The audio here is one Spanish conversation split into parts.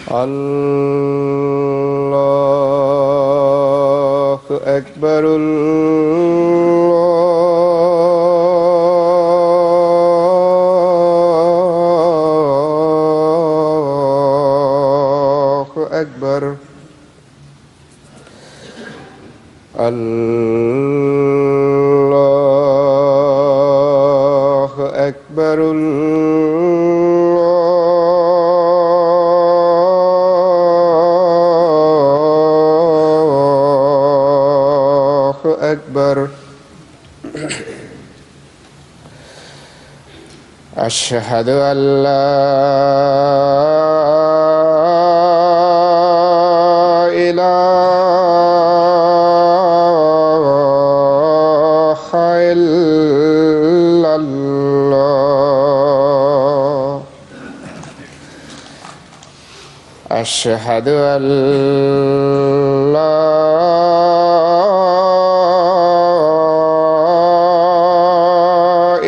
الله أكبر. الله أكبر. الله أكبر. الله أكبر. أشهد أن لا إله إلا الله. أشهد أن لا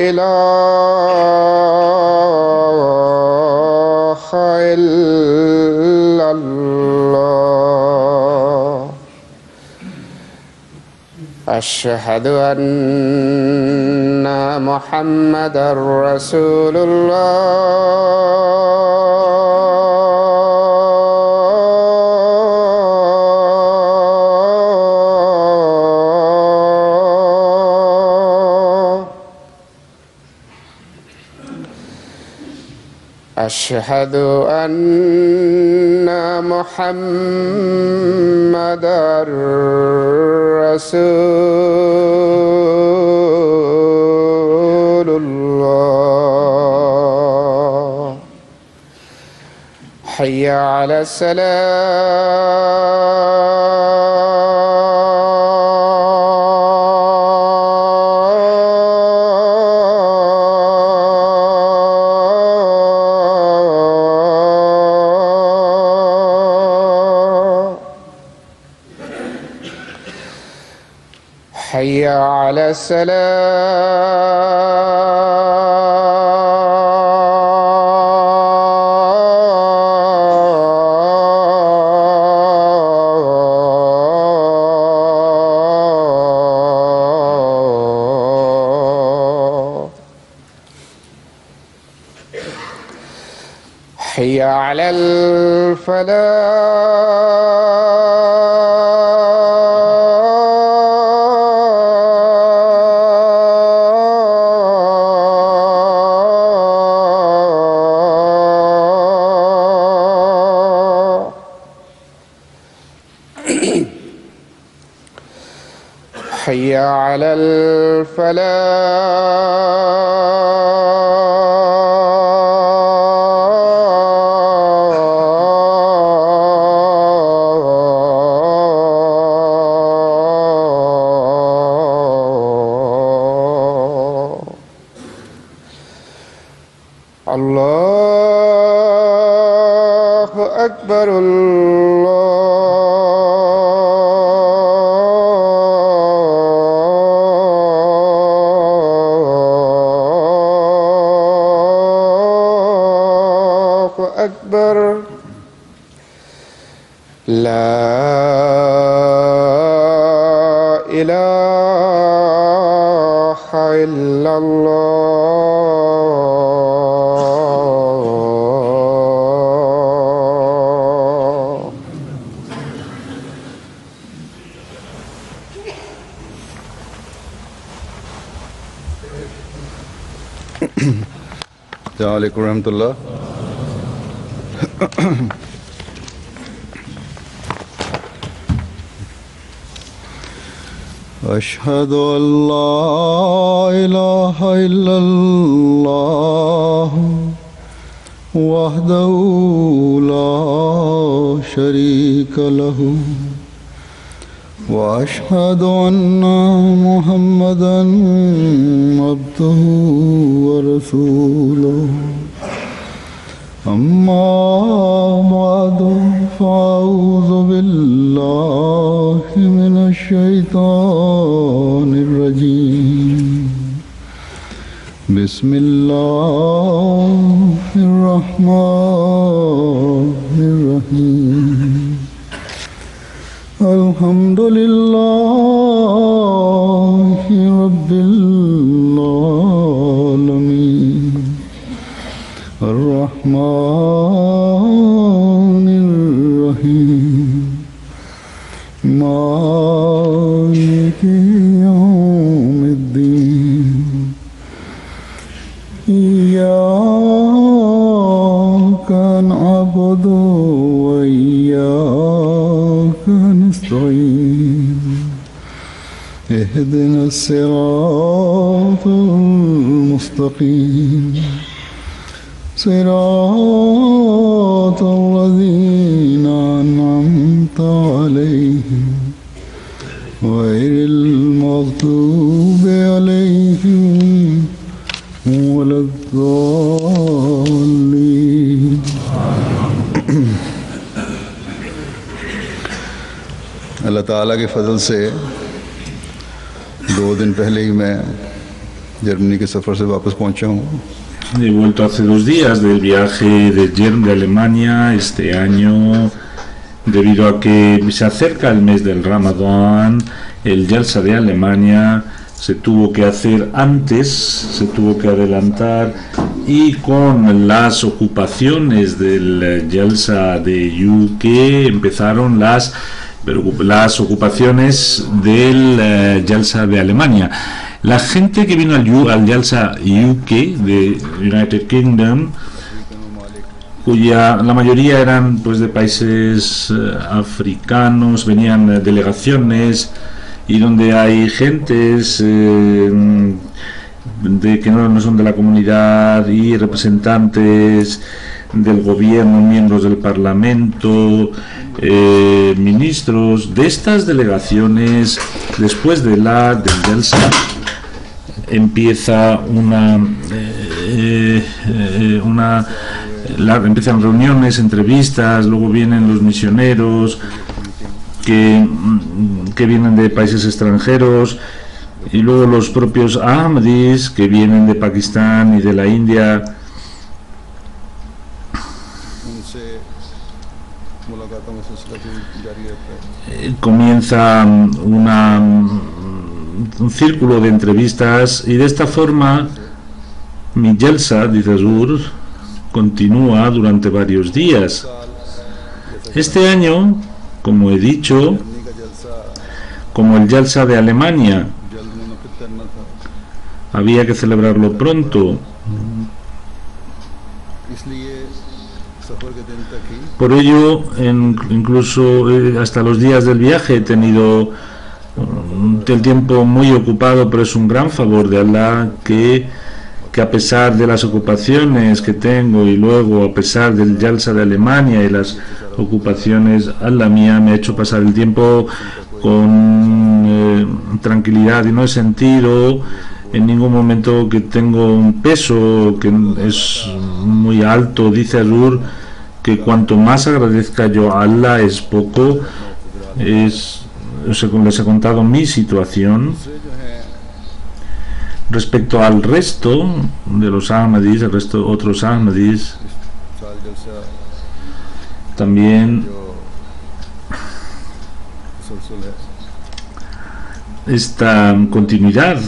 إله إلا الله. أشهد أن محمدًا رسول الله. أشهد أن محمدًا رسول الله. حي على الصلاة. حي على الصلاة. حي على الفلاح. حي على الفلاح. الله أكبر. الله أكبر. لا إله إلا الله. السلام عليكم ورحمة الله. أشهد أن لا إله إلا الله وحده لا شريك له وأشهد أن محمدًا عبده ورسوله. أما بعد فأعوذ بالله من الشيطان الرجيم. بسم الله الرحمن الرحيم الحمد لله رب العالمين الرحمن الرحيم مالك يوم الدين إياك نعبد وإياك نستعين اهدنا الصراط المستقيم صراط الذين أنعمت عليهم غير المغضوب عليهم ولا الضالين अल्लाह ताला के फजल से 2 दिन पहले ही मैं जर्मनी के सफ़र से वापस पहुंचा हूँ. He vuelto hace 2 días del viaje de Alemania este año, debido a que se acerca el mes del Ramadán. El Jalsa de Alemania se tuvo que hacer antes, se tuvo que adelantar, y con las ocupaciones del Jalsa de UK empezaron las ocupaciones del Jalsa de Alemania. La gente que vino al Jalsa UK de United Kingdom, la mayoría eran pues de países africanos, venían delegaciones, y donde hay gentes que no son de la comunidad, y representantes del gobierno, miembros del parlamento, ministros de estas delegaciones. Después del Jalsa empieza empiezan reuniones, entrevistas, luego vienen los misioneros que vienen de países extranjeros, y luego los propios Ahmadis que vienen de Pakistán y de la India. Comienza un círculo de entrevistas, y de esta forma mi Jalsa, dice Hazur, continúa durante varios días. Este año, como he dicho, como el Jalsa de Alemania había que celebrarlo pronto, por ello incluso hasta los días del viaje he tenido el tiempo muy ocupado, pero es un gran favor de Allah que a pesar de las ocupaciones que tengo, y luego a pesar del Jalsa de Alemania y las ocupaciones, Allah mía me ha hecho pasar el tiempo con tranquilidad, y no he sentido en ningún momento que tengo un peso que es muy alto. Dice Hazur que cuanto más agradezca yo a Allah es poco. Les he contado mi situación. Respecto al resto de los Ahmadis, otros Ahmadis, también esta continuidad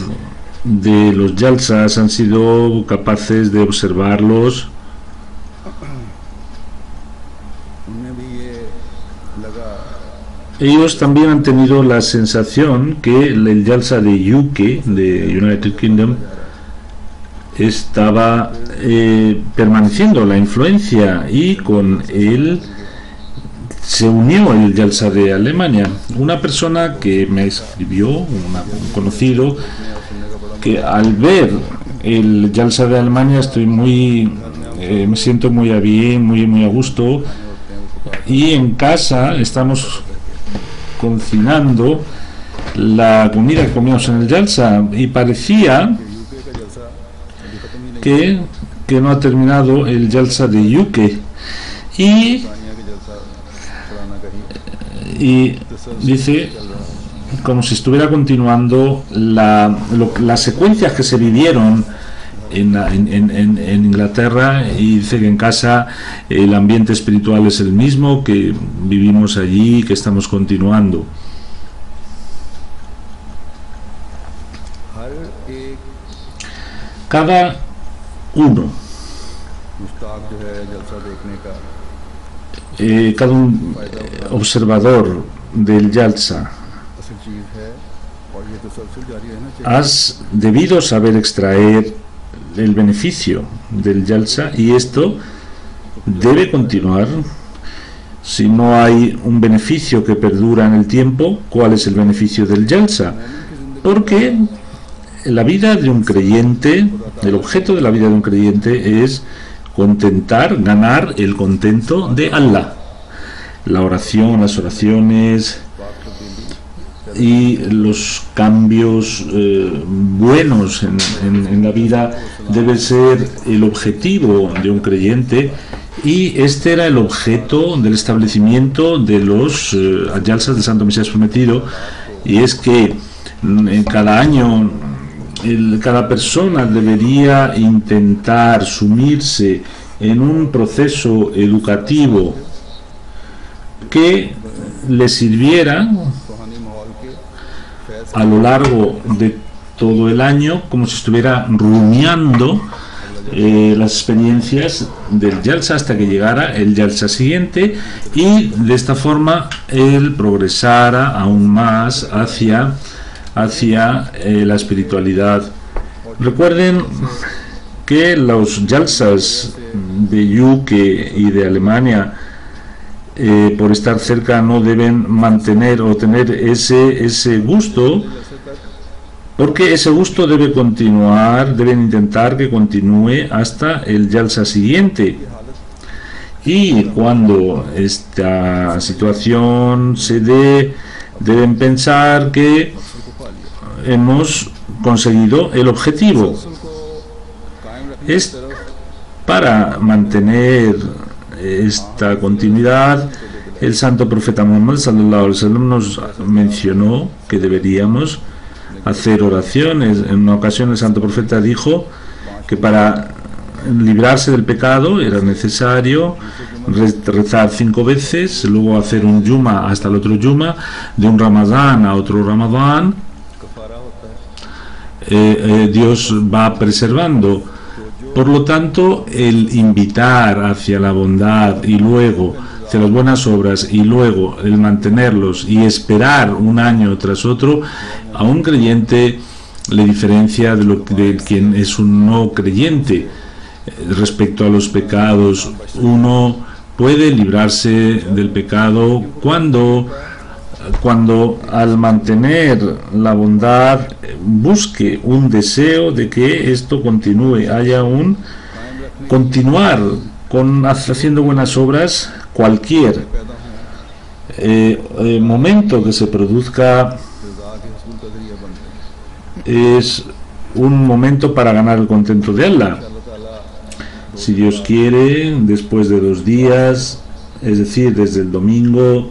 de los Jalsas han sido capaces de observarlos. Ellos también han tenido la sensación que el Jalsa de UK, de United Kingdom, estaba permaneciendo la influencia, y con él se unió el Jalsa de Alemania. Una persona que me escribió, un conocido, que al ver el Jalsa de Alemania me siento muy bien, muy a gusto, y en casa estamos cocinando la comida que comíamos en el Jalsa, y parecía que no ha terminado el Jalsa de UK, y dice como si estuviera continuando las secuencias que se vivieron en Inglaterra, y dice que en casa el ambiente espiritual es el mismo, que vivimos allí, que estamos continuando. Cada uno, cada un observador del Jalsa, has debido saber extraer el beneficio del Jalsa, y esto debe continuar. Si no hay un beneficio que perdura en el tiempo, ¿cuál es el beneficio del Jalsa? Porque la vida de un creyente, el objeto de la vida de un creyente es ganar el contento de Allah. La oración, las oraciones y los cambios buenos en la vida debe ser el objetivo de un creyente, y este era el objeto del establecimiento de los Jalsas del Santo Mesías Prometido, y es que en cada año cada persona debería intentar sumirse en un proceso educativo que le sirviera a lo largo de todo el año, como si estuviera rumiando las experiencias del Jalsa hasta que llegara el Jalsa siguiente, y de esta forma él progresara aún más hacia la espiritualidad. Recuerden que los Jalsas de UK y de Alemania, por estar cerca, no deben mantener o tener ese gusto, porque ese gusto debe continuar, deben intentar que continúe hasta el Jalsa siguiente. Y cuando esta situación se dé, deben pensar que hemos conseguido el objetivo. Es para mantener esta continuidad. El santo profeta Muhammad sallallahu alaihi wasallam nos mencionó que deberíamos hacer oraciones. En una ocasión el santo profeta dijo que para librarse del pecado era necesario rezar 5 veces, luego hacer un yuma hasta el otro yuma, de un ramadán a otro ramadán. Dios va preservando. Por lo tanto, el invitar hacia la bondad y luego hacia las buenas obras y luego el mantenerlos y esperar un año tras otro, a un creyente le diferencia de quien es un no creyente. Respecto a los pecados, uno puede librarse del pecado cuando al mantener la bondad busque un deseo de que esto continúe, haya un continuar haciendo buenas obras. Cualquier momento que se produzca es un momento para ganar el contento de Allah. Si Dios quiere, después de 2 días, es decir, desde el domingo,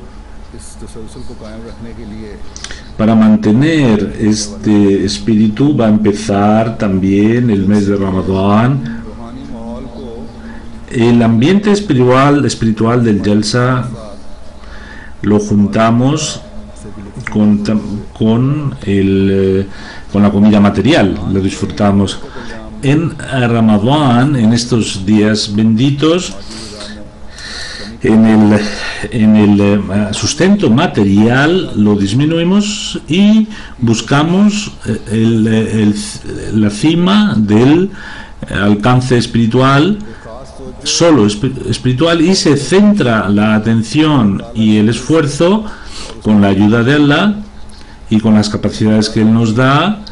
para mantener este espíritu va a empezar también el mes de Ramadán. El ambiente espiritual del Jalsa lo juntamos con la comida material, lo disfrutamos. En Ramadán, en estos días benditos, en el sustento material lo disminuimos y buscamos la cima del alcance espiritual, solo espiritual, y se centra la atención y el esfuerzo con la ayuda de Allah y con las capacidades que Él nos da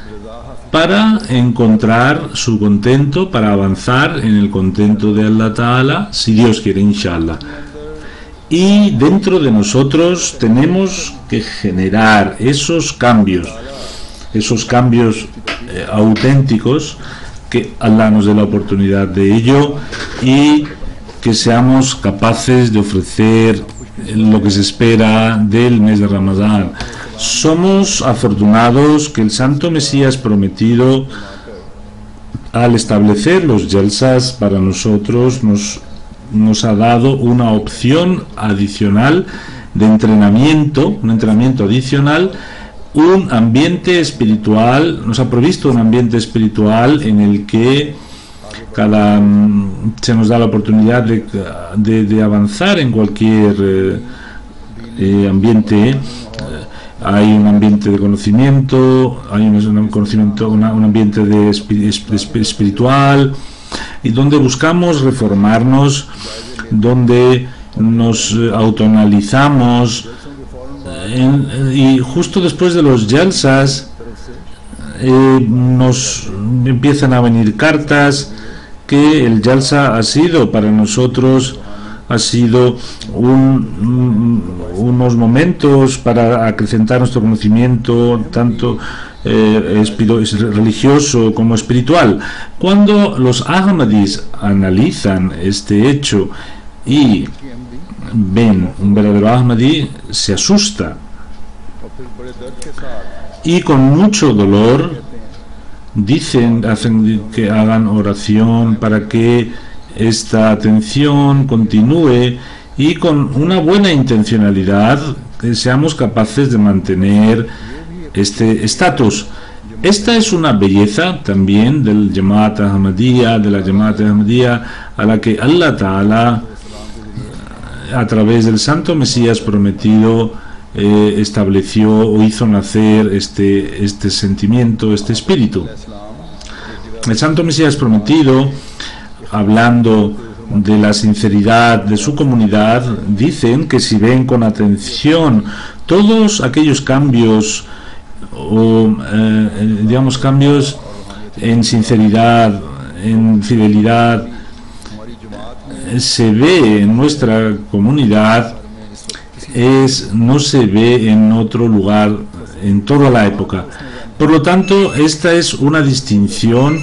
para encontrar su contento, para avanzar en el contento de Allah Ta'ala, si Dios quiere, inshallah. Y dentro de nosotros tenemos que generar esos cambios auténticos, que Allah nos dé la oportunidad de ello y que seamos capaces de ofrecer lo que se espera del mes de Ramadán. Somos afortunados que el Santo Mesías Prometido al establecer los jalsas para nosotros nos ha dado una opción adicional de entrenamiento, un entrenamiento adicional, un ambiente espiritual, nos ha provisto un ambiente espiritual en el que se nos da la oportunidad de avanzar en cualquier ambiente. Hay un ambiente de conocimiento, hay un ambiente espiritual, y donde buscamos reformarnos, donde nos autoanalizamos, y justo después de los jalsas nos empiezan a venir cartas que el jalsa ha sido para nosotros, ha sido unos momentos para acrecentar nuestro conocimiento, tanto religioso como espiritual. Cuando los Ahmadis analizan este hecho y ven un verdadero Ahmadi, se asusta y con mucho dolor hacen que hagan oración para que esta atención continúe, y con una buena intencionalidad que seamos capaces de mantener este estatus. Esta es una belleza también del Jamaat Ahmadiyya, de la Jamaat Ahmadiyya, a la que Allah Ta'ala, a través del Santo Mesías prometido, estableció o hizo nacer este sentimiento, este espíritu. El Santo Mesías prometido, hablando de la sinceridad de su comunidad, dicen que si ven con atención todos aquellos cambios, digamos cambios en sinceridad, en fidelidad, se ve en nuestra comunidad, no se ve en otro lugar en toda la época. Por lo tanto, esta es una distinción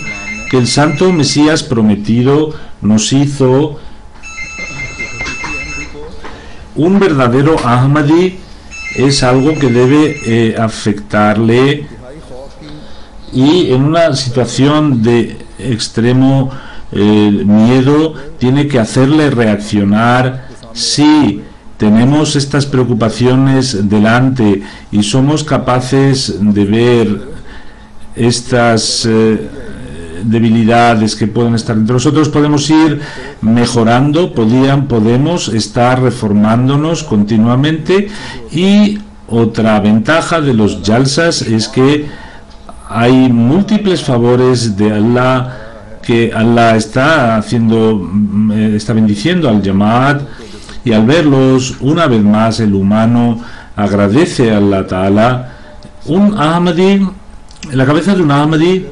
que el Santo Mesías prometido nos hizo. Un verdadero Ahmadi es algo que debe afectarle, y en una situación de extremo miedo tiene que hacerle reaccionar. Si tenemos estas preocupaciones delante y somos capaces de ver estas debilidades que pueden estar entre nosotros, podemos ir mejorando, podemos estar reformándonos continuamente. Y otra ventaja de los jalsas es que hay múltiples favores de Allah, que Allah está bendiciendo al Jamaat, y al verlos una vez más el humano agradece a Allah Ta'ala. Un Ahmadi, en la cabeza de un Ahmadi,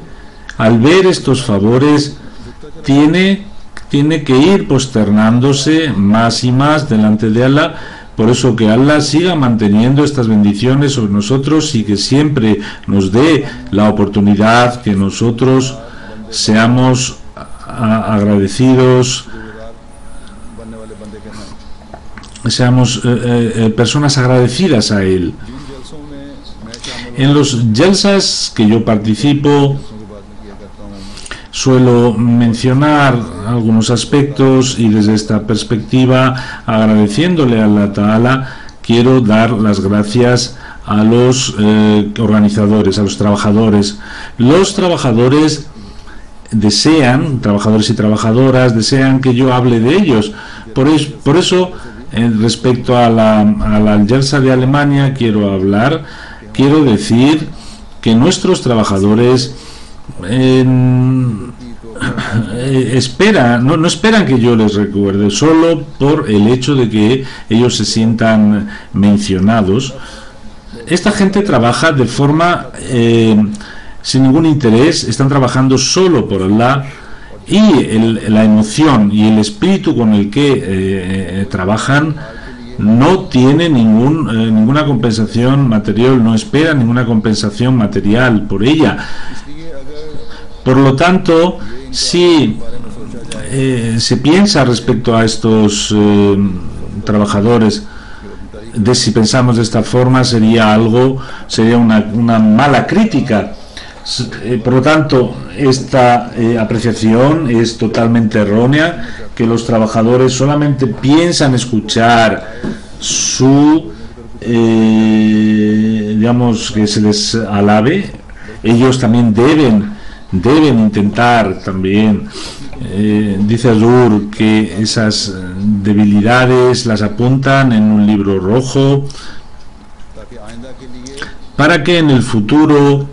al ver estos favores, tiene que ir posternándose más y más delante de Allah. Por eso que Allah siga manteniendo estas bendiciones sobre nosotros, y que siempre nos dé la oportunidad que nosotros seamos agradecidos, seamos personas agradecidas a Él. En los jalsas que yo participo, suelo mencionar algunos aspectos, y desde esta perspectiva, agradeciéndole a Allah Ta'ala, quiero dar las gracias a los organizadores, a los trabajadores. Los trabajadores trabajadores y trabajadoras desean que yo hable de ellos. Por eso, respecto a la Jalsa de Alemania, quiero decir que nuestros trabajadores no esperan que yo les recuerde, solo por el hecho de que ellos se sientan mencionados. Esta gente trabaja de forma sin ningún interés, están trabajando solo por Allah, y la emoción y el espíritu con el que trabajan no tiene ninguna compensación material, no espera ninguna compensación material por ella. Por lo tanto, si se piensa respecto a estos trabajadores, si pensamos de esta forma, sería una mala crítica. Por lo tanto, esta apreciación es totalmente errónea, que los trabajadores solamente piensan escuchar su, digamos, que se les alabe. Ellos también deben intentar también, dice Azur, que esas debilidades las apuntan en un libro rojo para que en el futuro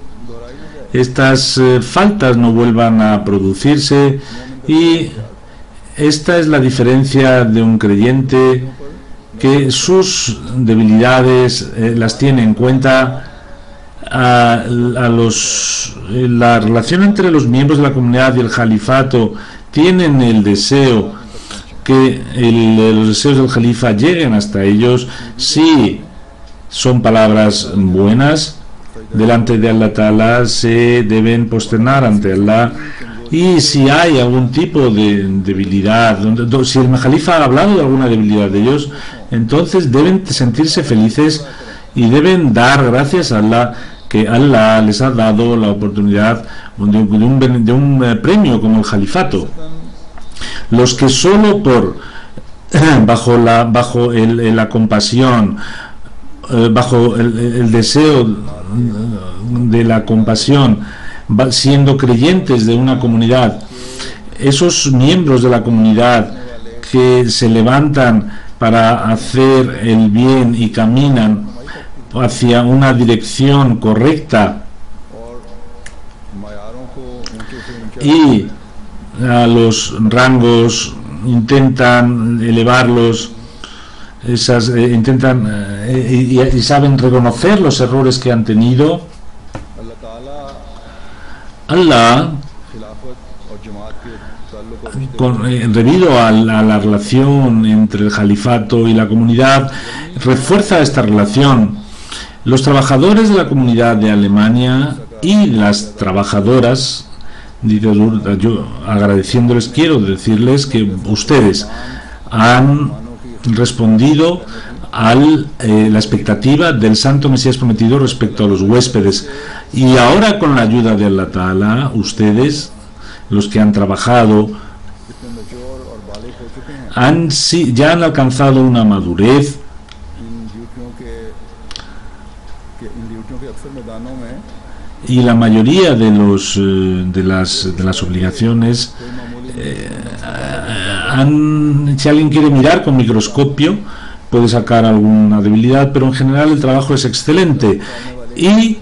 estas faltas no vuelvan a producirse. Y esta es la diferencia de un creyente, que sus debilidades las tiene en cuenta. La relación entre los miembros de la comunidad y el califato tienen el deseo que los deseos del califa lleguen hasta ellos. Si son palabras buenas delante de Allah Ta'ala, se deben posternar ante Allah. Y si hay algún tipo de debilidad, si el califa ha hablado de alguna debilidad de ellos, entonces deben sentirse felices y deben dar gracias a Allah, que Allah les ha dado la oportunidad de un premio como el califato. Los que solo bajo la compasión, bajo el deseo de la compasión, siendo creyentes de una comunidad, esos miembros de la comunidad que se levantan para hacer el bien y caminan hacia una dirección correcta, y a los rangos intentan elevarlos, intentan y saben reconocer los errores que han tenido. Allah, debido a la relación entre el califato y la comunidad, refuerza esta relación. Los trabajadores de la comunidad de Alemania y las trabajadoras, yo agradeciéndoles, quiero decirles que ustedes han respondido a la expectativa del Santo Mesías prometido respecto a los huéspedes, y ahora con la ayuda de Allah Ta'ala, ustedes, los que han trabajado, ya han alcanzado una madurez y la mayoría de las obligaciones, si alguien quiere mirar con microscopio puede sacar alguna debilidad, pero en general el trabajo es excelente, y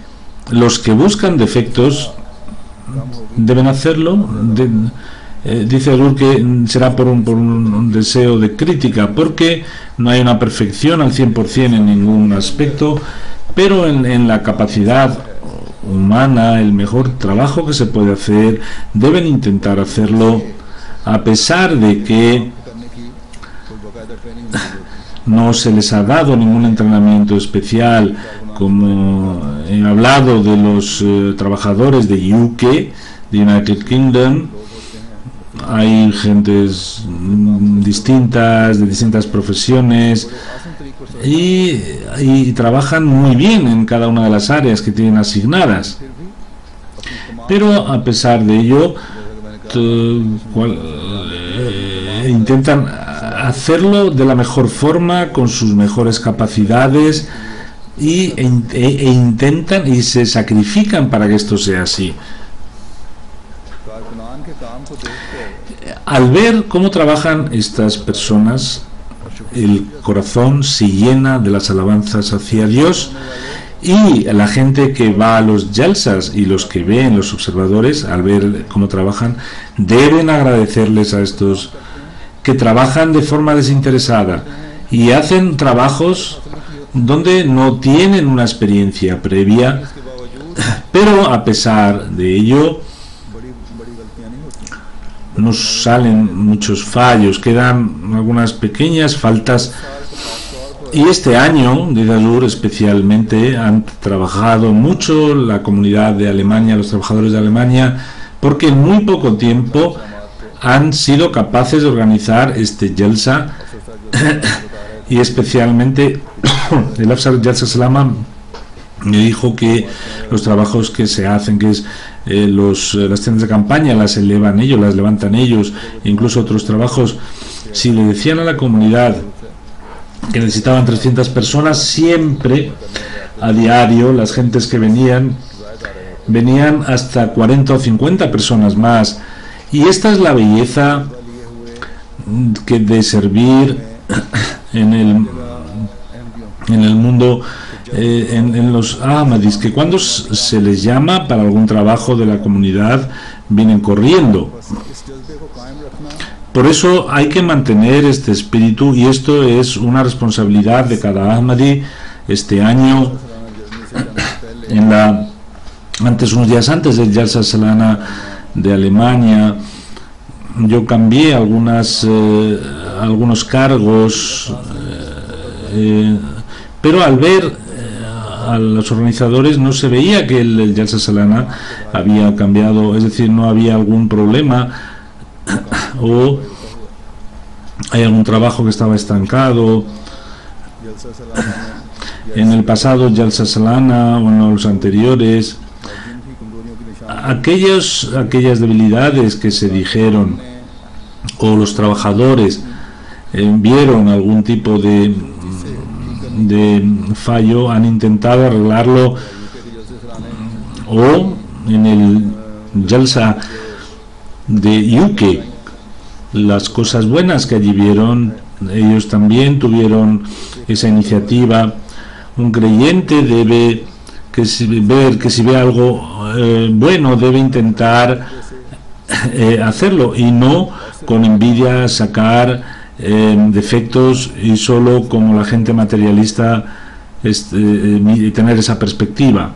los que buscan defectos deben hacerlo. Dice Azur que será por un deseo de crítica, porque no hay una perfección al 100% en ningún aspecto, pero en la capacidad humana, el mejor trabajo que se puede hacer, deben intentar hacerlo, a pesar de que no se les ha dado ningún entrenamiento especial. Como he hablado de los trabajadores de UK, de United Kingdom, hay gentes distintas, de distintas profesiones, y trabajan muy bien en cada una de las áreas que tienen asignadas, pero a pesar de ello intentan hacerlo de la mejor forma, con sus mejores capacidades, e intentan y se sacrifican para que esto sea así. Al ver cómo trabajan estas personas, el corazón se llena de las alabanzas hacia Dios, y la gente que va a los jalsas y los que ven, los observadores, al ver cómo trabajan, deben agradecerles a estos que trabajan de forma desinteresada y hacen trabajos donde no tienen una experiencia previa, pero a pesar de ello nos salen muchos fallos, quedan algunas pequeñas faltas, y este año de Azur especialmente han trabajado mucho la comunidad de Alemania, los trabajadores de Alemania, porque en muy poco tiempo han sido capaces de organizar este Jalsa, y especialmente el Afsar Jalsa Salama Me dijo que los trabajos que se hacen, que es las tiendas de campaña las elevan ellos, las levantan ellos, e incluso otros trabajos, si le decían a la comunidad que necesitaban 300 personas, siempre a diario las gentes que venían hasta 40 o 50 personas más. Y esta es la belleza de servir en el mundo, en los Ahmadis, que cuando se les llama para algún trabajo de la comunidad vienen corriendo. Por eso hay que mantener este espíritu, y esto es una responsabilidad de cada Ahmadi. Este año, unos días antes del Jalsa Salana de Alemania, yo cambié algunos cargos, pero al ver a los organizadores no se veía que el Jalsa Salana había cambiado, es decir, no había algún problema o hay algún trabajo que estaba estancado. En el pasado Jalsa Salana o en los anteriores, aquellas debilidades que se dijeron o los trabajadores vieron algún tipo de fallo, han intentado arreglarlo, o en el Jalsa de UK, las cosas buenas que allí vieron, ellos también tuvieron esa iniciativa. Un creyente debe ver que si ve algo bueno, debe intentar hacerlo, y no con envidia sacar defectos y solo como la gente materialista tener esa perspectiva.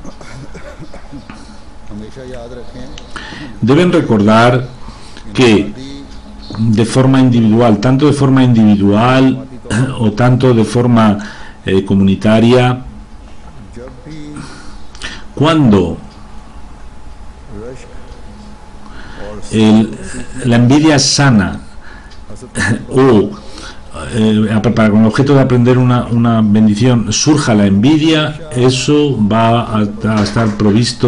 Deben recordar que de forma individual, tanto de forma individual o tanto de forma comunitaria, cuando la envidia sana o para con el objeto de aprender una bendición surja la envidia, eso va a estar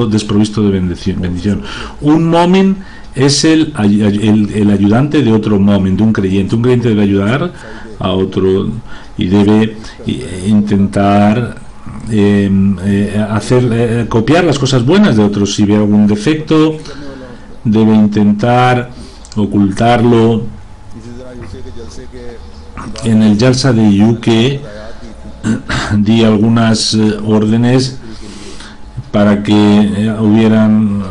desprovisto de bendición. Un momen es el ayudante de otro momen, de un creyente. Un creyente debe ayudar a otro y debe intentar copiar las cosas buenas de otros. Si ve algún defecto, debe intentar ocultarlo. En el Jalsa de UK di algunas órdenes para que hubieran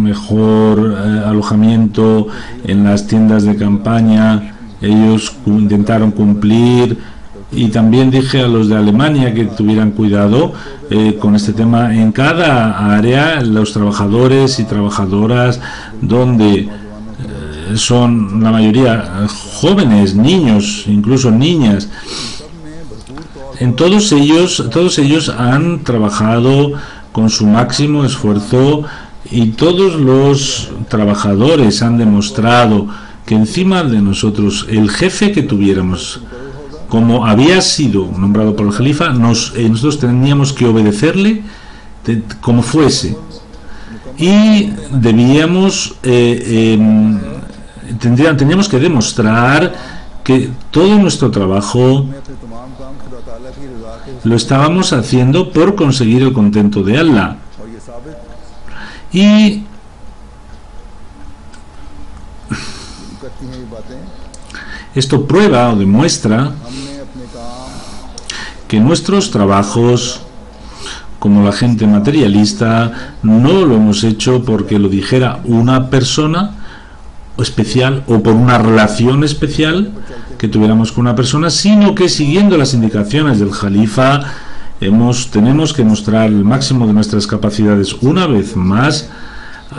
mejor alojamiento en las tiendas de campaña. Ellos intentaron cumplir, y también dije a los de Alemania que tuvieran cuidado con este tema. En cada área, los trabajadores y trabajadoras, donde son la mayoría jóvenes, niños, incluso niñas, en todos ellos han trabajado con su máximo esfuerzo, y todos los trabajadores han demostrado que encima de nosotros, el jefe que tuviéramos, como había sido nombrado por el Jalifa, nosotros teníamos que obedecerle como fuese, y debíamos teníamos que demostrar que todo nuestro trabajo lo estábamos haciendo por conseguir el contento de Allah. Y esto prueba o demuestra que nuestros trabajos, como la gente materialista, no lo hemos hecho porque lo dijera una persona especial o por una relación especial que tuviéramos con una persona, sino que siguiendo las indicaciones del Jalifa tenemos que mostrar el máximo de nuestras capacidades. Una vez más,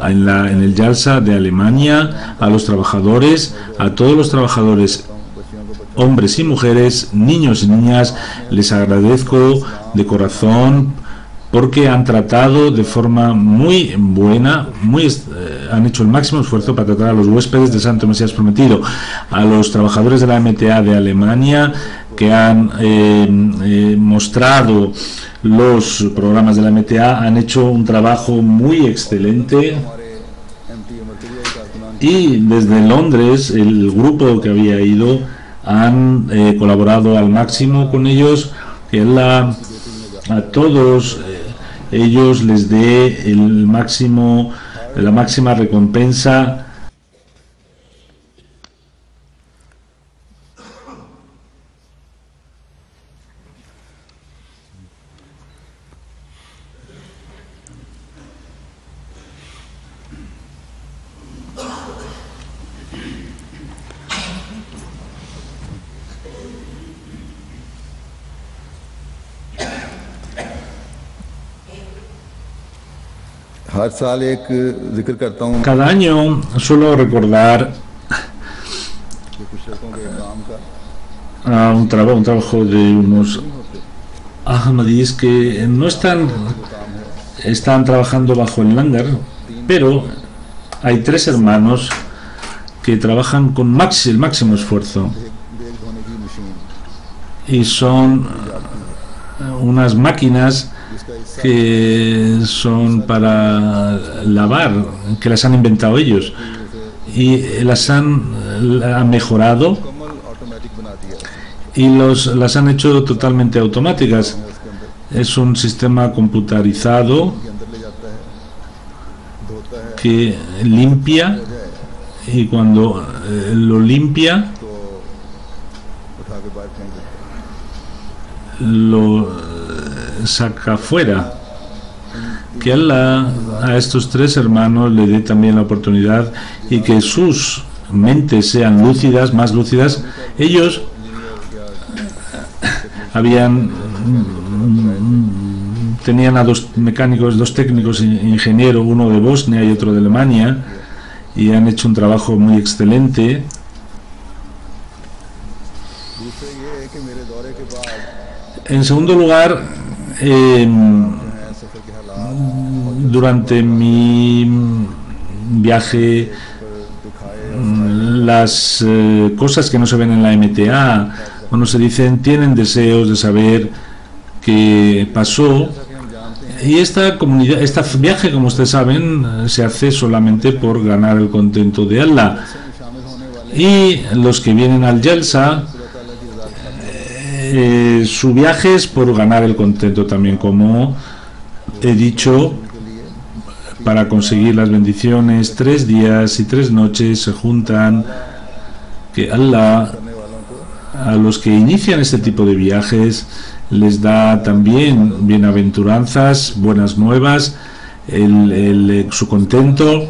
en el Jalsa de Alemania, a los trabajadores, a todos los trabajadores, hombres y mujeres, niños y niñas, les agradezco de corazón porque han tratado de forma muy buena, han hecho el máximo esfuerzo para tratar a los huéspedes del Santo Mesías Prometido, a los trabajadores de la MTA de Alemania, que han mostrado los programas de la MTA han hecho un trabajo muy excelente, y desde Londres el grupo que había ido han colaborado al máximo con ellos. Que a todos ellos les dé la máxima recompensa. हर साल एक जिक्र करता हूँ Cada año suelo recordar कि कुछ लड़कों के काम का un trabajo de unos ahmadíes que no están trabajando bajo el langar, pero hay 3 hermanos que trabajan con el máximo esfuerzo, bag धोने की machine y son unas máquinas जिसका हिस्सा que son para lavar, que las han inventado ellos y las han mejorado मुकम्मल ऑटोमेटिक बना दिया y las han hecho totalmente automáticas. Es un sistema computarizado के अंदर ले जाता है धोता है que limpia, y cuando lo limpia तो उठा के बाहर फेंक देता है lo saca fuera. Que Allah a estos 3 hermanos le dé también la oportunidad y que sus mentes sean lúcidas, más lúcidas. Ellos tenían a 2 mecánicos, 2 técnicos, ingeniero, uno de Bosnia y otro de Alemania, y han hecho un trabajo muy excelente. दूसरे ये है कि मेरे दौरे के बाद En segundo lugar, सफर के हालात durante mi viaje, las cosas que no se ven en la MTA o no se dicen, tienen deseos de saber qué pasó. Y esta comunidad, este viaje, como ustedes saben, se hace solamente por ganar el contento de Allah. शामिल होने वाले Y los que vienen al Jalsa, su viaje es por ganar el contento también, como he dicho, para conseguir las bendiciones. 3 días y 3 noches se juntan, que Allah a los que inician este tipo de viajes les da también bienaventuranzas, buenas nuevas, su contento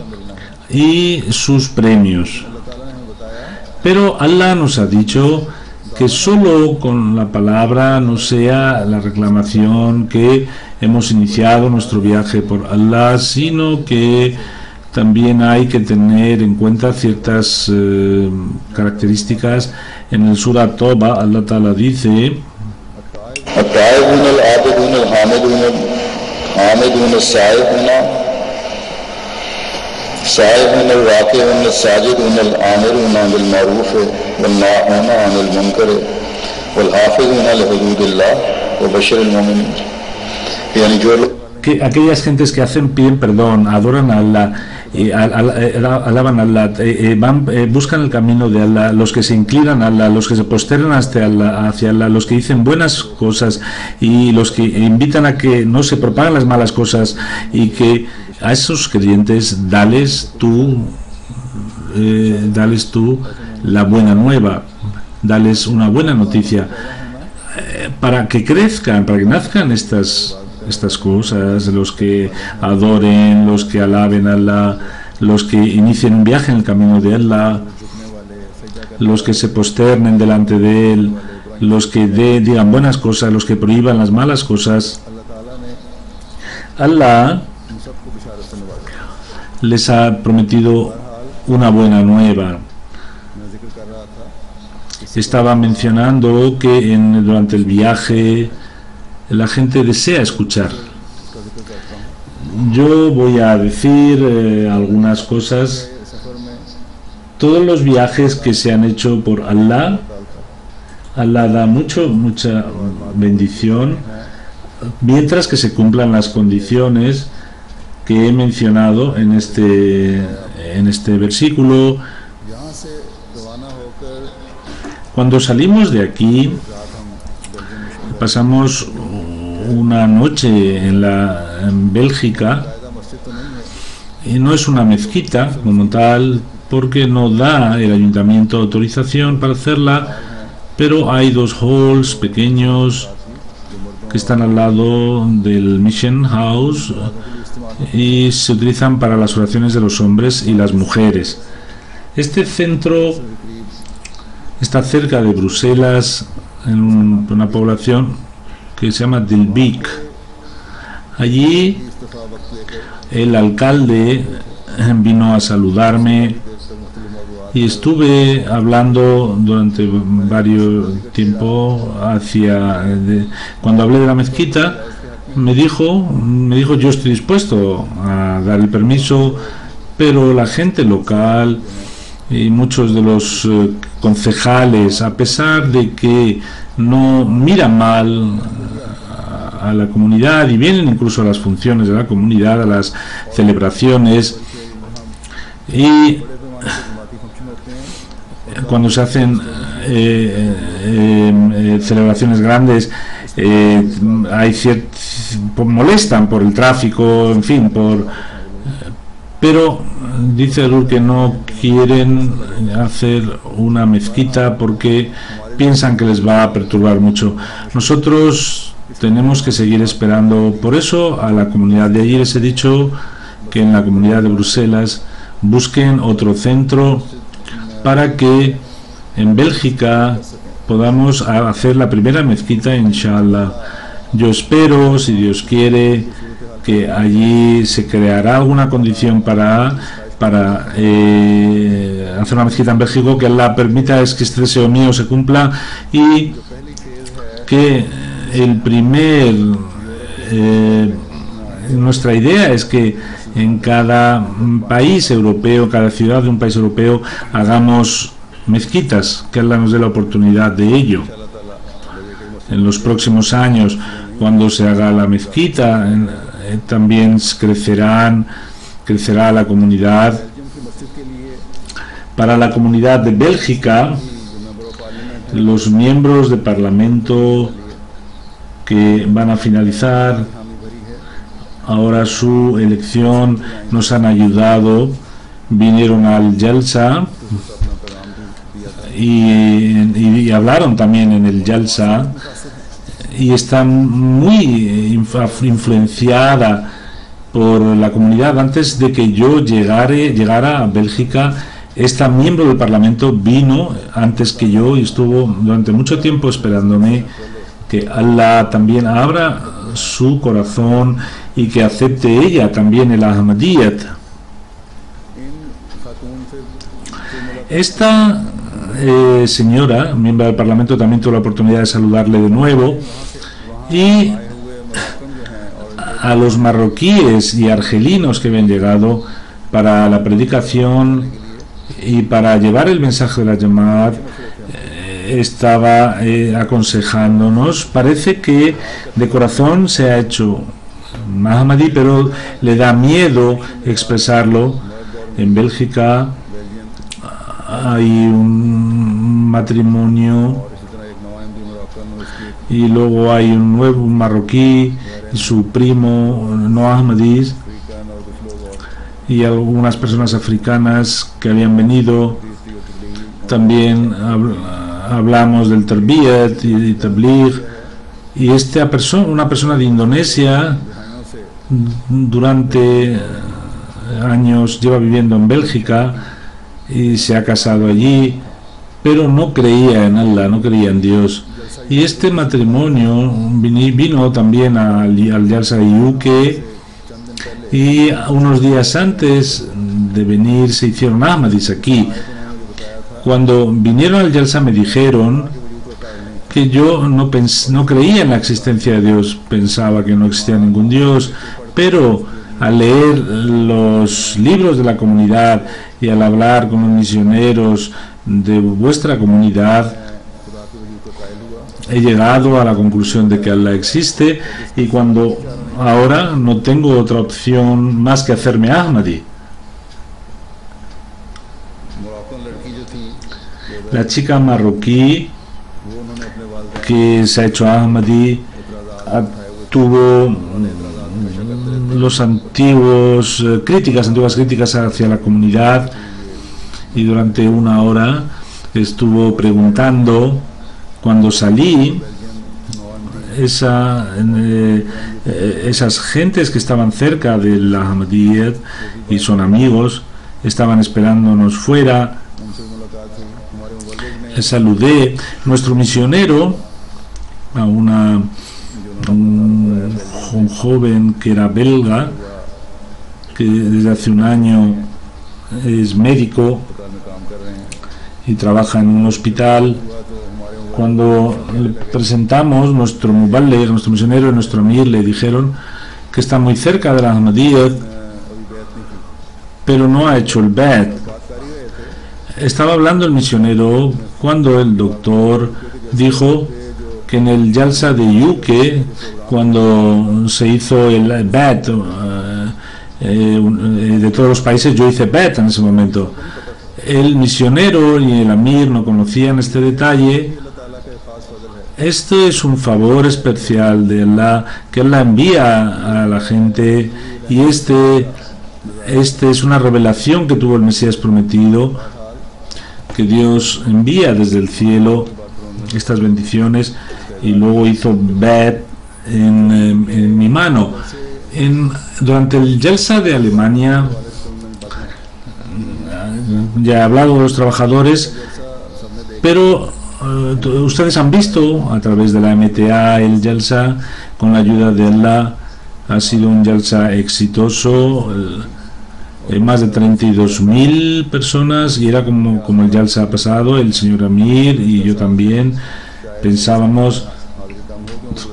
y sus premios. Pero Allah nos ha dicho que solo con la palabra no sea la reclamación que hemos iniciado nuestro viaje por Allah, sino que también hay que tener en cuenta ciertas características. En el Surah Toba, Allah Ta'ala dice: التائبون العابدون الحامدون السائحون الراكعون الساجدون الآمرون بالمعروف والناهون عن المنكر والحافظون لحدود الله وبشر المؤمنين. يعني que aquellas gentes que piden perdón, adoran a Allah, alaban a Allah, buscan el camino de Allah, los que se inclinan a Allah, los que se posternan hacia Allah, los que dicen buenas cosas y los que invitan a que no se propagan las malas cosas, y que a esos creyentes dales tú la buena nueva, dales una buena noticia, para que crezcan, para que nazcan estas cosas, los que adoren, los que alaben a Allah, los que inicien un viaje en el camino de Allah, los que se posternen delante de Él, los que digan buenas cosas, los que prohíban las malas cosas. Allah les ha prometido una buena nueva. Estaba mencionando que durante el viaje la gente desea escuchar. Yo voy a decir algunas cosas. Todos los viajes que se han hecho por Allah, Allah da mucha bendición. mientras que se cumplan las condiciones que he mencionado en este versículo. यहाँ से रवाना होकर Cuando salimos de aquí, रात हम बेल्जियम में pasamos una noche en Bélgica, कायदा मस्जिद तो नहीं है, y no es una mezquita como tal, porque no da el ayuntamiento autorización para hacerla, pero hay dos halls pequeños que están al lado del Mission House y se utilizan para las oraciones de los hombres y las mujeres. Este centro está cerca de Bruselas, en una población que se llama Dilbeek. Allí इस्तीफा वक्त लेकर el alcalde vino a saludarme y estuve hablando durante varios tiempo cuando hablé de la mezquita. Me dijo yo estoy dispuesto a dar el permiso, pero la gente local y muchos de los concejales, a pesar de que no miran mal a la comunidad y vienen incluso a las funciones de la comunidad, a las celebraciones, y cuando se hacen celebraciones grandes, molestan por el tráfico, en fin, pero dice Alur que no quieren hacer una mezquita porque piensan que les va a perturbar mucho. Nosotros tenemos que seguir esperando. Por eso a la comunidad de allí les he dicho que en la comunidad de Bruselas busquen otro centro para que en Bélgica podamos hacer la primera mezquita, inshallah. Yo espero, si Dios quiere, que allí se creará alguna condición para hacer una mezquita en Bélgica, que la permita, es que este deseo mío se cumpla, y que nuestra idea es que en cada país europeo, cada ciudad de un país europeo, hagamos mezquitas, que Allah nos dé la oportunidad de ello. En los próximos años, cuando se haga la mezquita, también crecerá la comunidad. Para la comunidad de Bélgica, los miembros de Parlamento que van a finalizar ahora su elección nos han ayudado, vinieron al Jalsa y hablaron también en el Jalsa, y está muy influenciada por la comunidad. Antes de que yo llegara a Bélgica, esta miembro del Parlamento vino antes que yo y estuvo durante mucho tiempo esperándome, que Allah también abra su corazón y que acepte ella también el Ahmadiyyat. Esta señora, miembro del Parlamento, también tuve la oportunidad de saludarle de nuevo, y a los marroquíes y argelinos que habían llegado para la predicación y para llevar el mensaje de la Jamaat, estaba aconsejándonos. Parece que de corazón se ha hecho Ahmadi, pero le da miedo expresarlo. En Bélgica hay un matrimonio y luego hay un marroquí y su primo no ahmadís, y algunas personas africanas que habían venido. También hablamos del Tarbiyat y Tabligh, y una persona de Indonesia durante años lleva viviendo en Bélgica y se ha casado allí, pero no creía en Allah, no creía en Dios. Y este matrimonio vino también al Jalsa de Yuke, y unos días antes de venir se hicieron Ahmadis aquí. Cuando vinieron al Jalsa me dijeron que yo no creía en la existencia de Dios, pensaba que no existía ningún Dios, pero al leer los libros de la comunidad y al hablar con los misioneros de vuestra comunidad, he llegado a la conclusión de que Allah existe, y cuando ahora no tengo otra opción más que hacerme Ahmadi. La chica marroquí que se ha hecho Ahmadi tuvo los antiguas críticas hacia la comunidad, y durante una hora estuvo preguntando, cuando salí, esas gentes que estaban cerca de la Ahmadiyyat y son amigos, estaban esperándonos fuera. Saludé. Nuestro misionero, a un joven que era belga, que desde hace un año es médico y trabaja en un hospital. Cuando le presentamos, nuestro muballigh, nuestro misionero y nuestro amir le dijeron que está muy cerca de la Ahmadiyyat, pero no ha hecho el Bai'at. Estaba hablando el misionero cuando el doctor dijo que en el Jalsa de Yuke, cuando se hizo el Bai'at de todos los países, yo hice Bai'at en ese momento. El misionero y el amir no conocían este detalle. Este es un favor especial de Allah, que Allah envía a la gente, y este es una revelación que tuvo el Mesías prometido, que Dios envía desde el cielo estas bendiciones, y luego hizo Bai'at en mi mano. Durante el Jalsa de Alemania, ya he hablado de los trabajadores, pero ustedes han visto a través de la MTA el Jalsa, con la ayuda de Allah, ha sido un Jalsa exitoso. Más de 32.000 personas, y era como el Jalsa pasado. El señor Amir y yo también pensábamos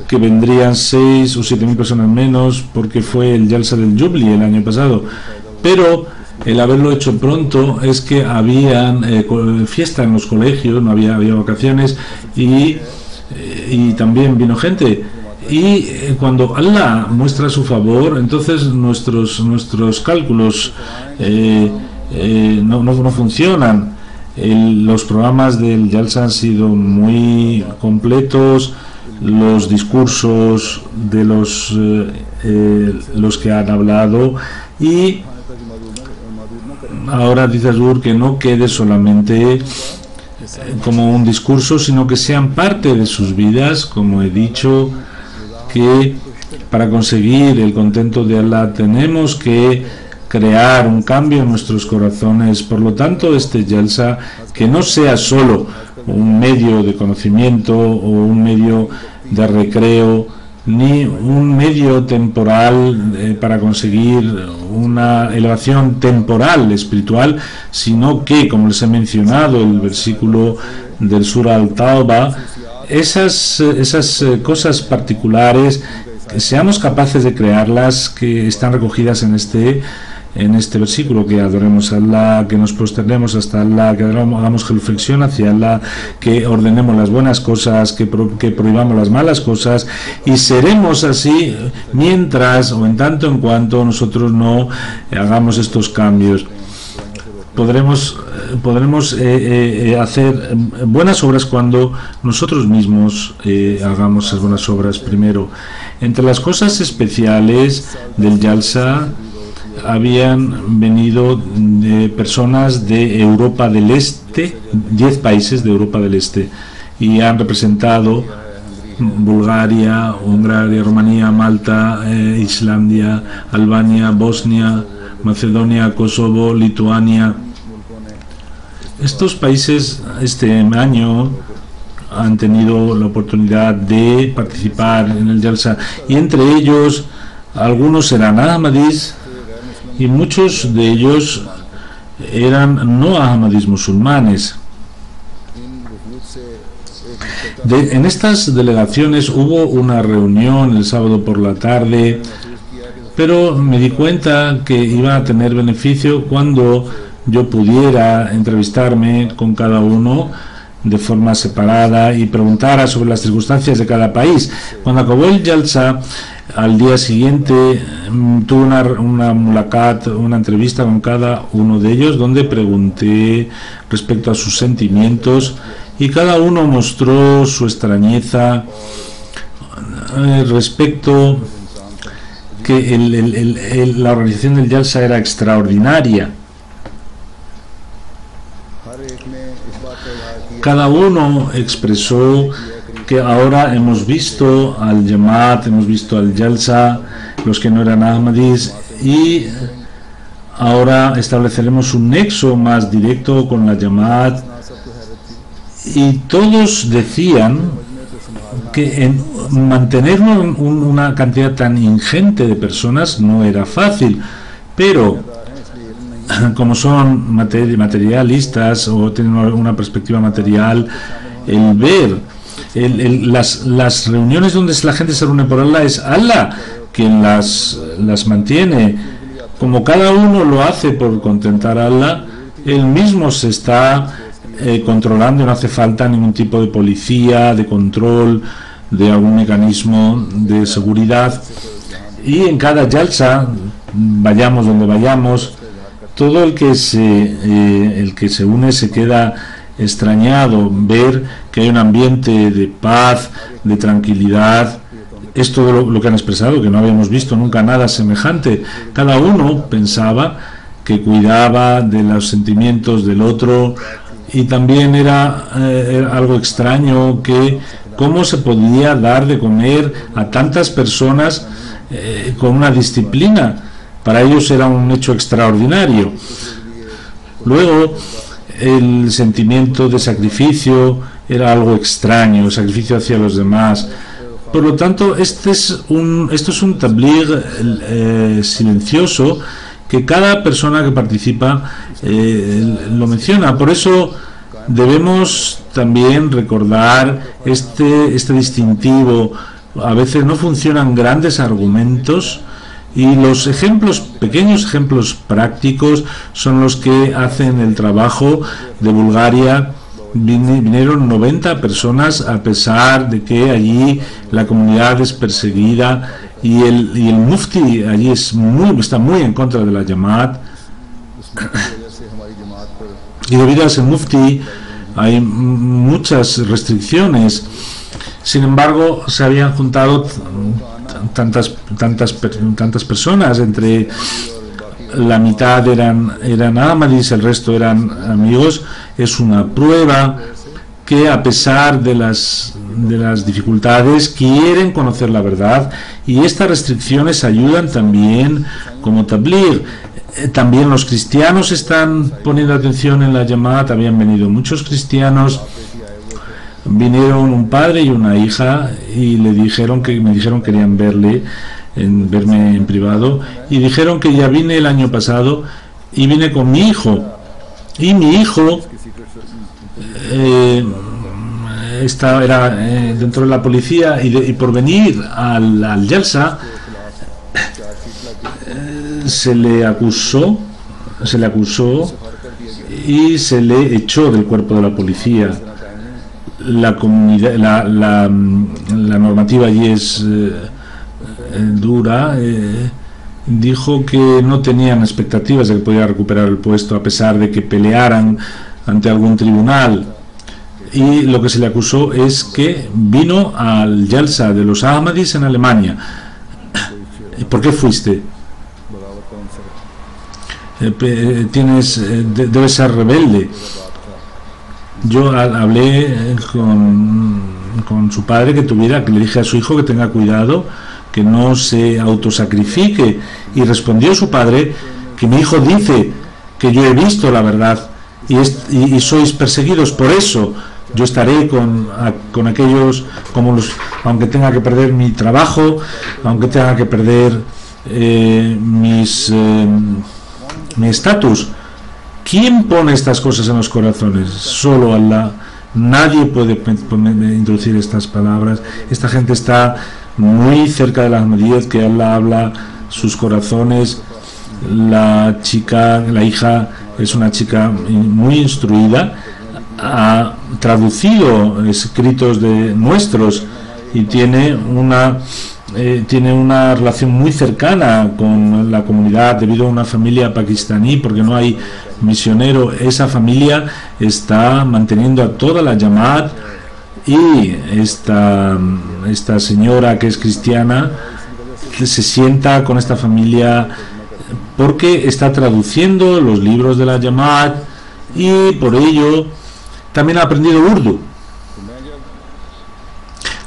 que vendrían 6 o 7.000 personas menos, porque fue el Jalsa del Jubli el año pasado, pero el haberlo hecho pronto es que habían fiesta en los colegios, no había vacaciones, y también vino gente. Y cuando Allah muestra su favor, entonces nuestros cálculos no funcionan. Los programas del Jalsa han sido muy completos. Los discursos de los que han hablado, y ahora dice Azur que no quede solamente como un discurso, sino que sean parte de sus vidas. Como he dicho, que para conseguir el contento de Allah tenemos que crear un cambio en nuestros corazones. Por lo tanto, este Jalsa, que no sea solo un medio de conocimiento o un medio de recreo, ni un medio temporal para conseguir una elevación temporal espiritual, sino que, como les he mencionado, el versículo del Surah Al-Tawbah, esas cosas particulares, que seamos capaces de crearlas, que están recogidas en este versículo, que adoremos a Allah, que nos prosternemos hasta Allah, que hagamos reflexión hacia Allah, que ordenemos las buenas cosas, que prohibamos las malas cosas, y seremos así mientras o en tanto en cuanto nosotros no hagamos estos cambios. Podremos hacer buenas obras cuando nosotros mismos hagamos esas buenas obras primero. Entre las cosas especiales del Jalsa, habían venido personas de Europa del Este, 10 países de Europa del Este, y han representado Bulgaria, Hungría, Rumanía, Malta, Islandia, Albania, Bosnia, Macedonia, Kosovo, Lituania. Estos países este año han tenido la oportunidad de participar en el Jalsa, y entre ellos algunos eran Ahmadis, y muchos de ellos eran no Ahmadis musulmanes. En estas delegaciones hubo una reunión el sábado por la tarde, pero me di cuenta que iba a tener beneficio cuando yo pudiera entrevistarme con cada uno de forma separada y preguntara sobre las circunstancias de cada país. Cuando acabó el Jalsa, al día siguiente tuve una mulakat, una entrevista con cada uno de ellos, donde pregunté respecto a sus sentimientos y cada uno mostró su extrañeza respecto que la organización del Jalsa era extraordinaria. Cada uno expresó que ahora hemos visto al Jamaat, hemos visto al Jalsa, los que no eran Ahmadis, y ahora estableceremos un nexo más directo con la Jamaat. Y todos decían que mantener una cantidad tan ingente de personas no era fácil, pero como son materialistas o tienen una perspectiva material, el ver las reuniones donde la gente se reúne por Allah, es Allah quien las mantiene. Como cada uno lo hace por contentar a Allah, él mismo se está controlando, y no hace falta ningún tipo de policía, de control, de algún mecanismo de seguridad. Y en cada Jalsa, vayamos donde vayamos, todo el que se une se queda extrañado ver que hay un ambiente de paz, de tranquilidad. Es todo lo que han expresado, que no habíamos visto nunca nada semejante. Cada uno pensaba que cuidaba de los sentimientos del otro, y también era algo extraño que cómo se podía dar de comer a tantas personas con una disciplina. Para ellos era un hecho extraordinario. Luego, el sentimiento de sacrificio era algo extraño, el sacrificio hacia los demás. Por lo tanto, esto es un tabligh silencioso, que cada persona que participa lo menciona. Por eso debemos también recordar este distintivo. A veces no funcionan grandes argumentos, y los pequeños ejemplos prácticos son los que hacen el trabajo. De Bulgaria vinieron 90 personas, a pesar de que allí la comunidad es perseguida, y el mufti allí está muy en contra de la Jamaat, y debido a ese mufti hay muchas restricciones. Sin embargo, se habían juntado tantas personas, entre la mitad eran Ahmadis, el resto eran amigos. Es una prueba que, a pesar de las dificultades, quieren conocer la verdad, y estas restricciones ayudan también como tabligh. También los cristianos están poniendo atención en la Jamaat. Habían venido muchos cristianos. Vinieron un padre y una hija y me dijeron querían verme en privado, y dijeron que ya vine el año pasado y vine con mi hijo, y mi hijo era dentro de la policía, y por venir al Jalsa se le acusó y se le echó del cuerpo de la policía. La normativa allí es dura. Dijo que no tenían expectativas de que pudiera recuperar el puesto, a pesar de que pelearan ante algún tribunal. Y lo que se le acusó es que vino al Jalsa de los Ahmadis en Alemania. ¿Por qué fuiste? Debes ser rebelde. Yo hablé con su padre, que le dije a su hijo que tenga cuidado, que no se autosacrifique, y respondió su padre que mi hijo dice que yo he visto la verdad y sois perseguidos por eso. Yo estaré con aquellos, aunque tenga que perder mi trabajo, aunque tenga que perder mi estatus. ¿Quién pone estas cosas en los corazones? Solo Allah. Nadie puede introducir estas palabras. Esta gente está muy cerca de la Ahmadiyyat, que Allah habla sus corazones. La hija es una chica muy instruida. ha traducido escritos de nuestros y tiene una relación muy cercana con la comunidad debido a una familia pakistaní, porque no hay misionero. Esa familia está manteniendo a toda la Jamaat, y esta señora que es cristiana se sienta con esta familia porque está traduciendo los libros de la Jamaat y por ello también ha aprendido urdu.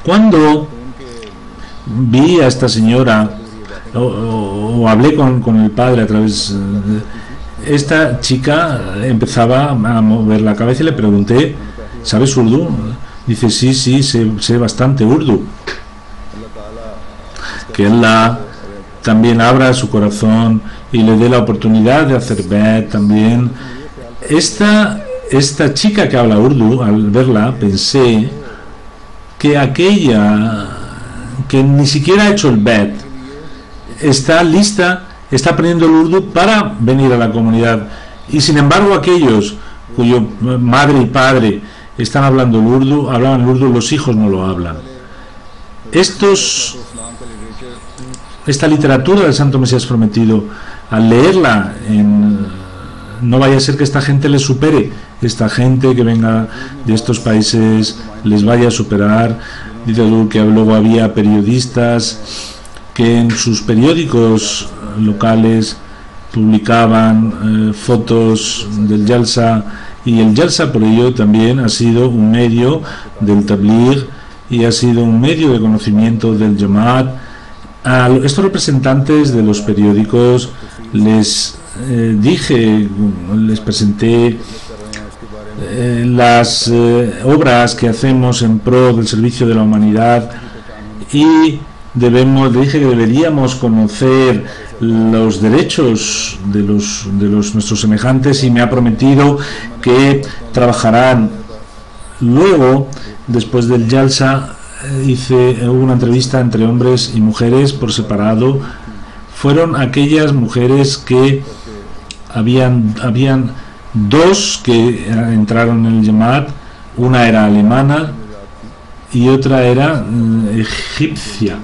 Cuando vi a esta señora o hablé con el padre a través de esta chica, empezaba a mover la cabeza y le pregunté: ¿sabes urdu? Dice: sí, sé bastante urdu. Que Allah también abra su corazón y le dé la oportunidad de hacer bet también. Esta chica que habla urdu, al verla pensé que aquella que ni siquiera ha hecho el bet está lista, está aprendiendo el urdu para venir a la comunidad, y sin embargo aquellos cuyo madre y padre están hablando el urdu, hablaban el urdu, los hijos no lo hablan. Esta literatura del Santo Mesías Prometido, al leerla, no vaya a ser que esta gente les supere, esta gente que venga de estos países les vaya a superar. Dice que luego había periodistas que en sus periódicos locales publicaban fotos del Jalsa, y el Jalsa por ello también ha sido un medio del Tabligh y ha sido un medio de conocimiento del Jamaat. A estos representantes de los periódicos les presenté las obras que hacemos en pro del servicio de la humanidad, y le dije que deberíamos conocer los derechos de nuestros semejantes, y me ha prometido que trabajarán. Luego, después del Jalsa, hubo una entrevista entre hombres y mujeres por separado. Fueron aquellas mujeres que habían dos que entraron en el Jamaat, una era alemana y otra era egipcia.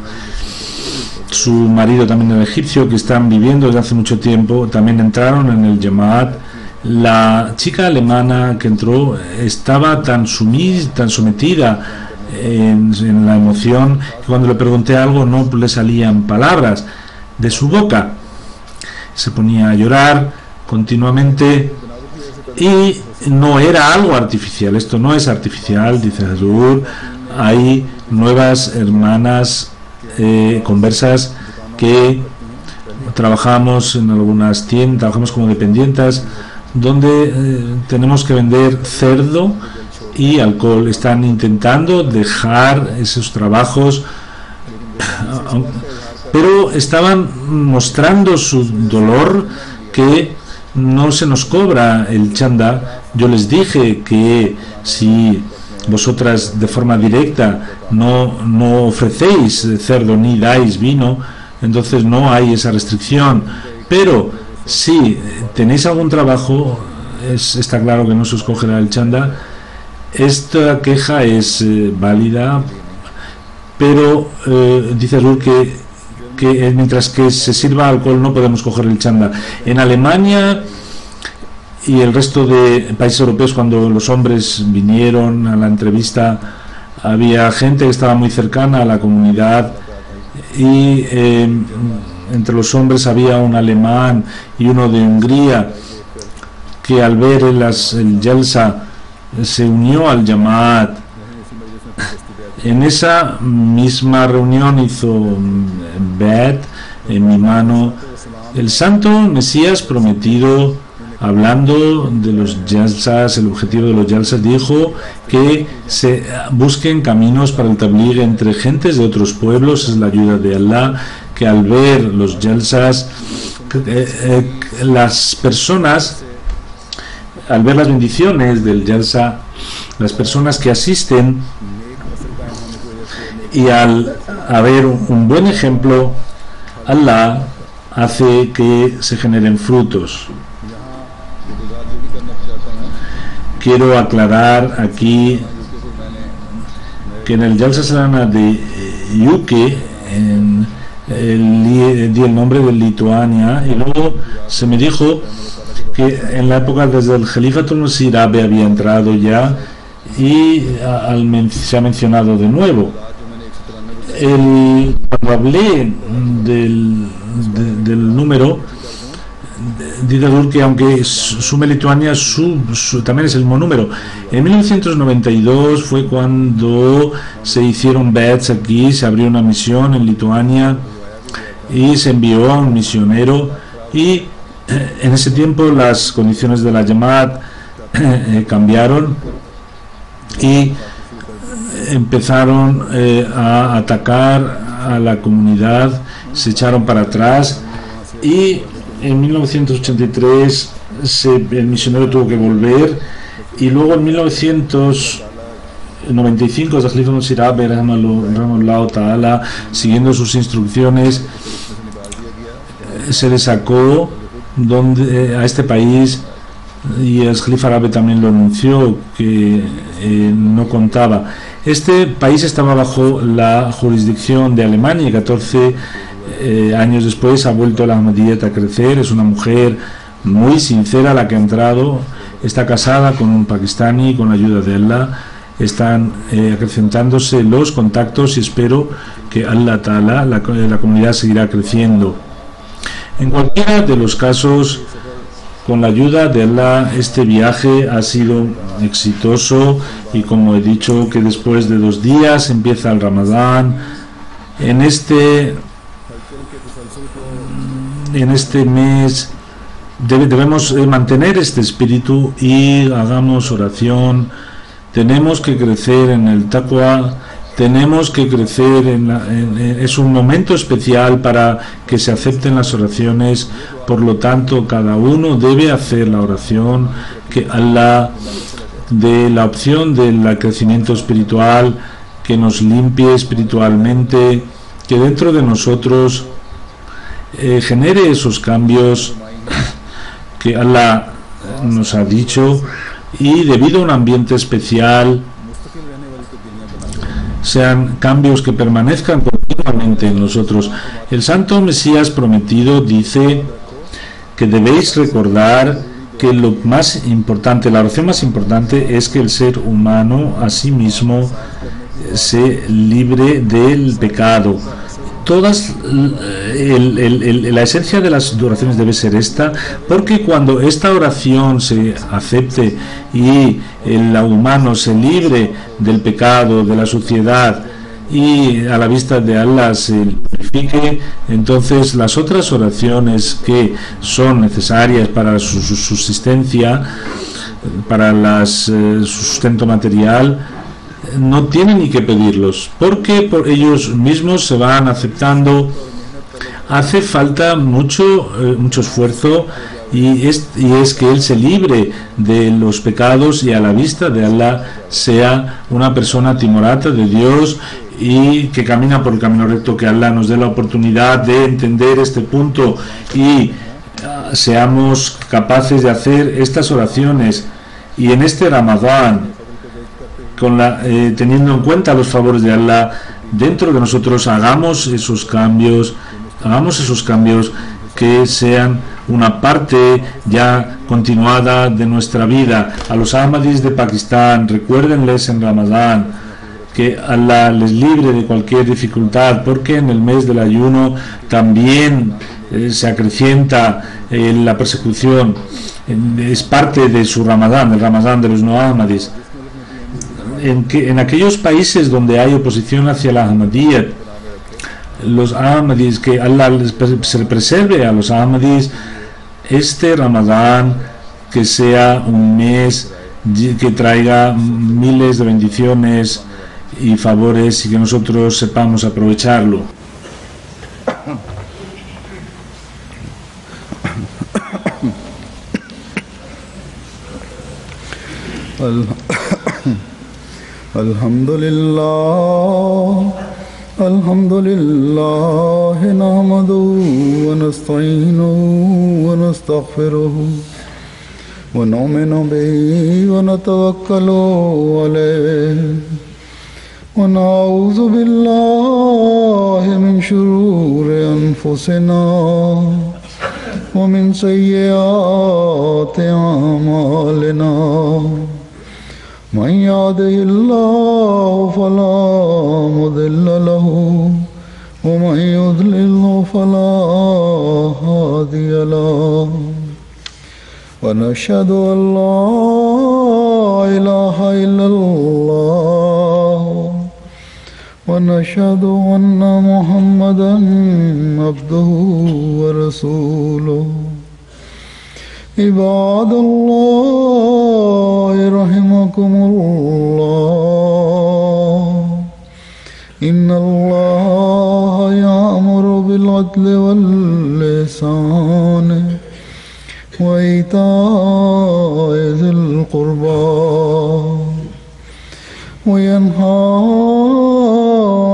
Su marido también era egipcio, que están viviendo desde hace mucho tiempo, también entraron en el Jamaat. La chica alemana que entró estaba tan sometida en la emoción que cuando le pregunté algo no le salían palabras de su boca, se ponía a llorar continuamente, y no era algo artificial. Esto no es artificial, dice Hazur. Hay nuevas hermanas conversas que trabajamos en algunas tiendas, trabajamos como dependientes, donde tenemos que vender cerdo y alcohol. Están intentando dejar esos trabajos, pero estaban mostrando su dolor, que no se nos cobra el chanda. Yo les dije que si vosotras de forma directa no ofrecéis cerdo ni dais vino, entonces no hay esa restricción, pero si tenéis algún trabajo, está claro que no se os cogerá el chanda. Esta queja es válida, pero dice Azul que mientras que se sirva alcohol no podemos coger el chanda. En Alemania y el resto de países europeos, cuando los hombres vinieron a la entrevista, había gente que estaba muy cercana a la comunidad, y entre los hombres había un alemán y uno de Hungría que al ver el Jalsa se unió al Jamaat. En esa misma reunión hizo bet en mi mano el Santo Mesías Prometido, hablando de los Jalsas. El objetivo de los Jalsas, dijo que se busquen caminos para el Tabligh entre gentes de otros pueblos. Es la ayuda de Allah, que al ver los Jalsas, las personas, al ver las bendiciones del Jalsa, las personas que asisten, y al haber un buen ejemplo, Allah hace que se generen frutos. quiero aclarar aquí que en el Jalsa Salana de UK di el nombre de Lituania, y luego se me dijo que en la época desde el Khalifatul Masih Abe había entrado ya, y se ha mencionado de nuevo. Cuando hablé del número, dice que aunque sume Lituania también es el mismo número. En 1992 fue cuando se hicieron bets aquí, se abrió una misión en Lituania y se envió a un misionero, y en ese tiempo las condiciones de la Jamaat cambiaron y empezaron a atacar a la comunidad, se echaron para atrás, y en 1983 el misionero tuvo que volver, y luego en 1995 Khalifa Masih Abe Rahimahullah Ta'ala, siguiendo sus instrucciones, se le sacó a este país, y el Khalifa Abe también lo anunció, que no contaba. Este país estaba bajo la jurisdicción de Alemania, y 14 años después ha vuelto la Ahmadiyyat a crecer. Es una mujer muy sincera la que ha entrado, está casada con un pakistaní, con la ayuda de Allah están acrecentándose los contactos, y espero que Allah Ta'ala, la comunidad seguirá creciendo. En cualquiera de los casos, con la ayuda de Allah, este viaje ha sido exitoso, y como he dicho, que después de 2 días empieza el Ramadán. En este mes debemos mantener este espíritu y hagamos oración. Tenemos que crecer en el taqwa, tenemos que crecer es un momento especial para que se acepten las oraciones. Por lo tanto, cada uno debe hacer la oración, que Allah dé la opción del crecimiento espiritual, que nos limpie espiritualmente, que dentro de nosotros genere esos cambios que Allah nos ha dicho, y debido a un ambiente especial sean cambios que permanezcan continuamente en nosotros. El Santo Mesías prometido dice que debéis recordar que lo más importante, la oración más importante, es que el ser humano a sí mismo se libre del pecado. La esencia de las oraciones debe ser esta, porque cuando esta oración se acepte y el humano se libre del pecado, de la suciedad, y a la vista de Allah se purifique, entonces las otras oraciones que son necesarias para su subsistencia, para su sustento material, no tienen ni que pedirlos, porque por ellos mismos se van aceptando. Hace falta mucho esfuerzo, y es que él se libre de los pecados, y a la vista de Allah sea una persona timorata de Dios y que camina por el camino recto. Que Allah nos dé la oportunidad de entender este punto y seamos capaces de hacer estas oraciones, y en este Ramadán, teniendo en cuenta los favores de Allah dentro de nosotros, hagamos esos cambios que sean una parte ya continuada de nuestra vida. A los Ahmadis de Pakistán, recuérdenles en Ramadán que Allah les libre de cualquier dificultad, porque en el mes del ayuno también se acrecienta la persecución, es parte de su Ramadán, el Ramadán de los no Ahmadis. En aquellos países donde hay oposición hacia la Ahmadiyyat, los Ahmadis, que Allah se preserve a los Ahmadis este Ramadán, que sea un mes que traiga miles de bendiciones y favores, y que nosotros sepamos aprovecharlo. Alhamdulillah nahmaduhu wa nasta'inuhu wa nastaghfiruhu ونؤمن به ونتوكل عليه ونعوذ بالله من شرور أنفسنا ومن سيئات أعمالنا من يهده الله فلا مضل له ومن يضلل فلا هادي له ونشهد أن لا إله إلا الله ونشهد أن محمدا عبده ورسوله عباد الله رحمكم الله إن الله يأمر بالعدل والإحسان وإيتاء ذي القربى وينهى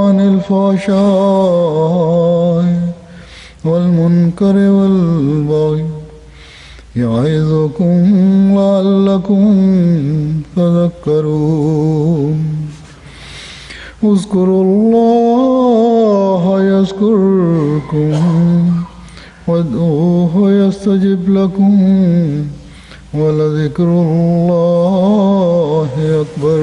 عن الفحشاء والمنكر والبغي يعظكم لعلكم تذكرون اذكروا الله يذكركم وادعوه يستجب لكم ولذكر الله أكبر